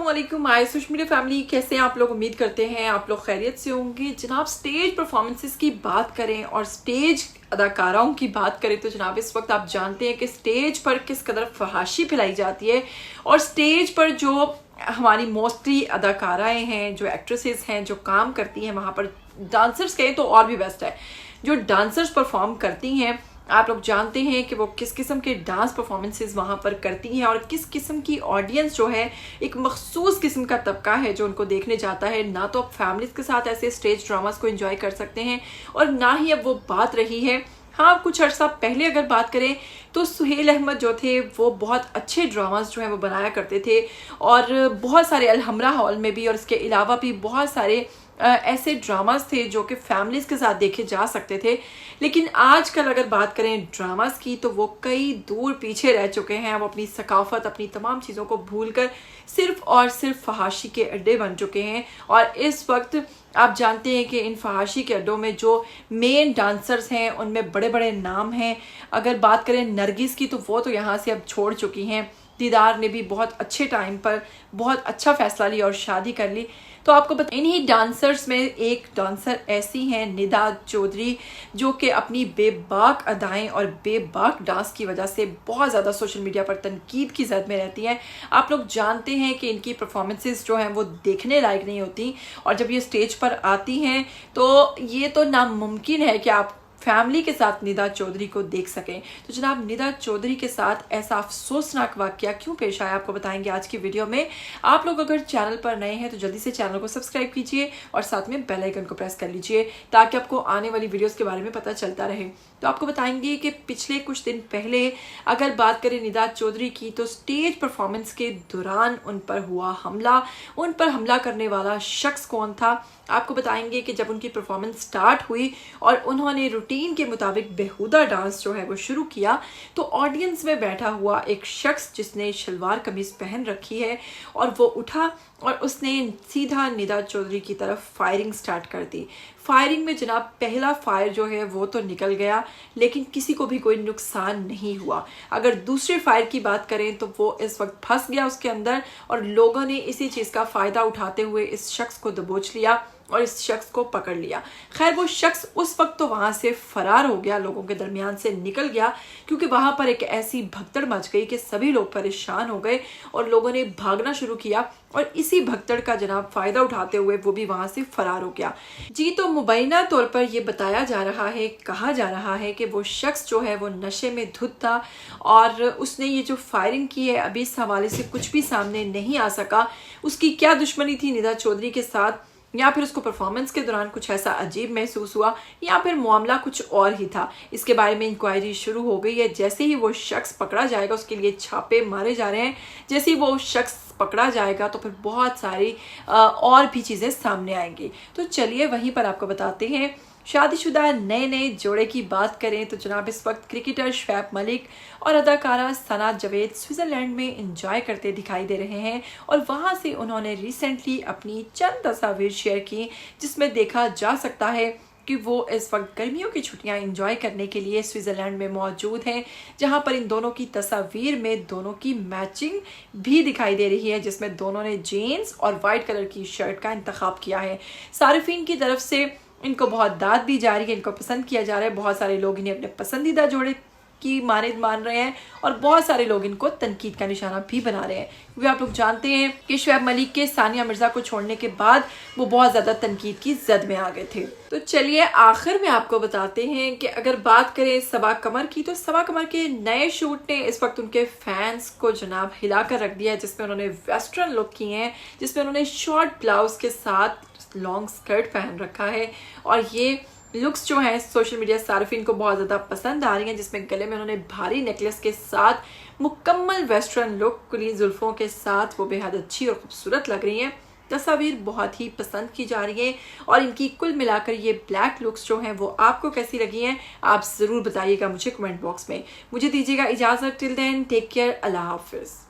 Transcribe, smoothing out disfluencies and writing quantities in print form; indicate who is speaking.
Speaker 1: अस्सलामुअलैकुम my social media family, कैसे हैं आप लोग। उम्मीद करते हैं आप लोग खैरियत से होंगे। जनाब स्टेज परफॉर्मेंसेस की बात करें और स्टेज अदाकाराओं की बात करें तो जनाब इस वक्त आप जानते हैं कि स्टेज पर किस कदर फहाशी फैलाई जाती है और स्टेज पर जो हमारी मोस्टली अदाकाराएँ हैं, जो एक्ट्रेसेस हैं, जो काम करती हैं, वहाँ पर डांसर्स कहें तो और भी बेस्ट है। जो डांसर्स परफॉर्म करती हैं, आप लोग जानते हैं कि वो किस किस्म के डांस परफॉर्मेंसेस वहाँ पर करती हैं और किस किस्म की ऑडियंस जो है, एक मखसूस किस्म का तबका है जो उनको देखने जाता है। ना तो आप फैमिलीज के साथ ऐसे स्टेज ड्रामास को एंजॉय कर सकते हैं और ना ही अब वो बात रही है। हाँ, कुछ अर्सा पहले अगर बात करें तो सुहेल अहमद जो थे वो बहुत अच्छे ड्रामास जो हैं वो बनाया करते थे और बहुत सारे अलहमरा हॉल में भी और इसके अलावा भी बहुत सारे ऐसे ड्रामास थे जो कि फैमिलीज के साथ देखे जा सकते थे। लेकिन आजकल अगर बात करें ड्रामास की तो वो कई दूर पीछे रह चुके हैं। वो अपनी सकाफत, अपनी तमाम चीज़ों को भूलकर सिर्फ और सिर्फ फहाशी के अड्डे बन चुके हैं। और इस वक्त आप जानते हैं कि इन फहाशी के अड्डों में जो मेन डांसर्स हैं उनमें बड़े बड़े नाम हैं। अगर बात करें नरगिस की तो वो तो यहाँ से अब छोड़ चुकी हैं। दीदार ने भी बहुत अच्छे टाइम पर बहुत अच्छा फैसला लिया और शादी कर ली। तो आपको पता, इन्हीं डांसर्स में एक डांसर ऐसी हैं निदा चौधरी, जो कि अपनी बेबाक अदाएं और बेबाक डांस की वजह से बहुत ज़्यादा सोशल मीडिया पर तनकीद की जद में रहती हैं। आप लोग जानते हैं कि इनकी परफॉर्मेंसेस जो हैं वो देखने लायक नहीं होती और जब ये स्टेज पर आती हैं तो ये तो नामुमकिन है कि आप फैमिली के साथ निदा चौधरी को देख सकें। तो जनाब निदा चौधरी के साथ ऐसा अफसोसनाक वाकया क्यों पेश आया, आपको बताएंगे आज की वीडियो में। आप लोग अगर चैनल पर नए हैं तो जल्दी से चैनल को सब्सक्राइब कीजिए और साथ में बेल आइकन को प्रेस कर लीजिए ताकि आपको आने वाली वीडियोस के बारे में पता चलता रहे। तो आपको बताएंगे कि पिछले कुछ दिन पहले अगर बात करें निदा चौधरी की तो स्टेज परफॉर्मेंस के दौरान उन पर हुआ हमला। उन पर हमला करने वाला शख्स कौन था, आपको बताएंगे कि जब उनकी परफॉर्मेंस स्टार्ट हुई और उन्होंने रूटीन के मुताबिक बेहुदा डांस जो है वो शुरू किया तो ऑडियंस में बैठा हुआ एक शख्स जिसने शलवार कमीज पहन रखी है और वो उठा और उसने सीधा निदा चौधरी की तरफ फायरिंग स्टार्ट कर दी। फायरिंग में जनाब पहला फायर जो है वो तो निकल गया लेकिन किसी को भी कोई नुकसान नहीं हुआ। अगर दूसरे फायर की बात करें तो वो इस वक्त फंस गया उसके अंदर और लोगों ने इसी चीज़ का फ़ायदा उठाते हुए इस शख्स को दबोच लिया और इस शख्स को पकड़ लिया। खैर वो शख्स उस वक्त तो वहाँ से फरार हो गया, लोगों के दरमियान से निकल गया क्योंकि वहाँ पर एक ऐसी भगदड़ मच गई कि सभी लोग परेशान हो गए और लोगों ने भागना शुरू किया और इसी भगदड़ का जनाब फ़ायदा उठाते हुए वो भी वहाँ से फरार हो गया। जी, तो मुबैना तौर पर यह बताया जा रहा है, कहा जा रहा है कि वो शख्स जो है वो नशे में धुत था और उसने ये जो फायरिंग की है अभी इस हवाले से कुछ भी सामने नहीं आ सका। उसकी क्या दुश्मनी थी निदा चौधरी के साथ, या फिर उसको परफॉर्मेंस के दौरान कुछ ऐसा अजीब महसूस हुआ, या फिर मामला कुछ और ही था, इसके बारे में इंक्वायरी शुरू हो गई है। जैसे ही वो शख्स पकड़ा जाएगा उसके लिए छापे मारे जा रहे हैं। जैसे ही वो शख्स पकड़ा जाएगा तो फिर बहुत सारी और भी चीज़ें सामने आएंगी। तो चलिए वहीं पर आपको बताते हैं। शादीशुदा नए जोड़े की बात करें तो जनाब इस वक्त क्रिकेटर शोएब मलिक और अदाकारा सना जावेद स्विट्ज़रलैंड में एंजॉय करते दिखाई दे रहे हैं और वहां से उन्होंने रिसेंटली अपनी चंद तस्वीर शेयर की जिसमें देखा जा सकता है कि वो इस वक्त गर्मियों की छुट्टियां एंजॉय करने के लिए स्विट्ज़रलैंड में मौजूद हैं, जहां पर इन दोनों की तस्वीर में दोनों की मैचिंग भी दिखाई दे रही है, जिसमें दोनों ने जीन्स और वाइट कलर की शर्ट का इंतखाब किया है। सारिफीन की तरफ से इनको बहुत दाद दी जा रही है, इनको पसंद किया जा रहा है। बहुत सारे लोग इन्हें अपने पसंदीदा जोड़े की मानिद मान रहे हैं और बहुत सारे लोग इनको तनकीद का निशाना भी बना रहे हैं क्योंकि आप लोग जानते हैं कि शोएब मलिक के सानिया मिर्जा को छोड़ने के बाद वो बहुत ज़्यादा तनकीद की जद में आ गए थे। तो चलिए आखिर में आपको बताते हैं कि अगर बात करें सबा कमर की तो सबा कमर के नए शूट ने इस वक्त उनके फैंस को जनाब हिला कर रख दिया है, जिसमें उन्होंने वेस्टर्न लुक की है, जिसमें उन्होंने शॉर्ट ब्लाउज के साथ लॉन्ग स्कर्ट पहन रखा है और ये लुक्स जो हैं सोशल मीडिया सार्फिन को बहुत ज़्यादा पसंद आ रही हैं, जिसमें गले में उन्होंने भारी नेकलेस के साथ मुकम्मल वेस्टर्न लुक कुली जुल्फ़ों के साथ वो बेहद अच्छी और खूबसूरत लग रही हैं। तस्वीर बहुत ही पसंद की जा रही है और इनकी कुल मिलाकर ये ब्लैक लुक्स जो हैं वो आपको कैसी लगी हैं आप ज़रूर बताइएगा मुझे कमेंट बॉक्स में। मुझे दीजिएगा इजाज़त, टिल देन टेक केयर, अल्लाह हाफिज़।